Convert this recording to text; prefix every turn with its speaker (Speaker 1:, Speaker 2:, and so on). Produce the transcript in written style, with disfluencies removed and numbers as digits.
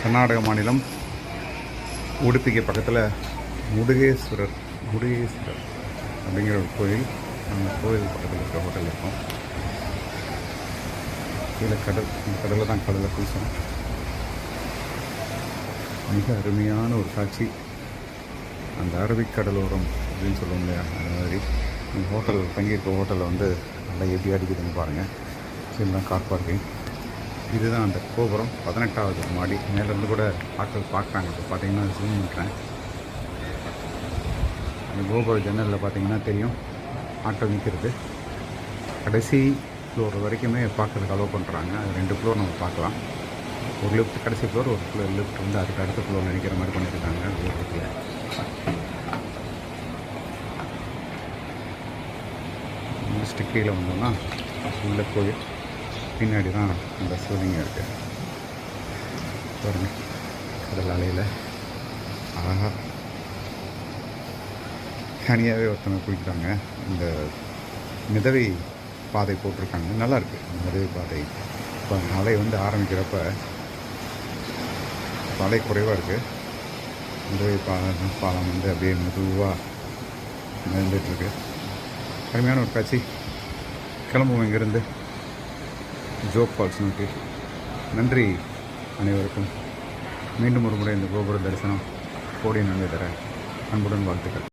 Speaker 1: கர்நாடக மாநிலம் உடுப்பிக்கு பக்கத்தில் முடுகேஸ்வரர் அப்படிங்கிற ஒரு கோயில். அந்த கோயில் பக்கத்தில் இருக்கிற ஹோட்டல் இருக்கும். கீழே கடல், இந்த கடலில் தான் கடலை பூசணும். மிக அருமையான ஒரு காட்சி. அந்த அரபிக்கடலோரம் அப்படின்னு சொல்லுவோம் இல்லையா, அந்த மாதிரி இந்த ஹோட்டல் தங்கியிருக்க ஹோட்டலில் வந்து நல்லா எப்படி அடிக்குதுன்னு பாருங்கள். இதுதான் கார் பார்க்கிங். இதுதான் அந்த கோபுரம், 18வது மாடி. மேலேருந்து கூட ஆட்கள் பார்க்குறாங்க. இப்போ பார்த்தீங்கன்னா ஜூம் பண்ணுறேன். அந்த கோபுர ஜன்னலில் பார்த்தீங்கன்னா தெரியும் ஆட்கள் நிற்கிறது. கடைசி ஃப்ளோர் வரைக்குமே பார்க்குறதுக்கு அலோவ் பண்ணுறாங்க. அது 2 ஃப்ளோர் நம்ம பார்க்கலாம். ஒரு லிஃப்ட் கடைசி ஃப்ளோர், ஒரு லிஃப்ட் வந்து அதுக்கு அடுத்த ஃப்ளோர் நினைக்கிற மாதிரி பண்ணியிருக்காங்க கோபுரத்தில். முடிச்சுட்டு கீழே வந்தோம்னா உள்ள கோயில், பின்னாடி தான் அந்த சிவலிங்கம் இருக்குது பாருங்க. கடல் அலையில் அழகாக தனியாகவே ஒருத்தவங்க குளிக்கிறாங்க. இந்த மிதவை பாதை போட்டிருக்காங்க, நல்லாயிருக்கு இந்த மிதவை பாதை. இப்போ அலை வந்து ஆரம்பிக்கிறப்ப அலை குறைவாக இருக்குது. மிதவை பாலம் வந்து அப்படியே மெதுவாக நடந்துகிட்ருக்கு. அருமையான ஒரு காட்சி. கிளம்புவோம் இங்கேருந்து ஜோக் ஃபால்ஸ் நோக்கி. நன்றி அனைவருக்கும். மீண்டும் ஒரு முறை இந்த கோபுர தரிசனம் கோடி நன்மை தர அன்புடன் வாழ்த்துக்கள்.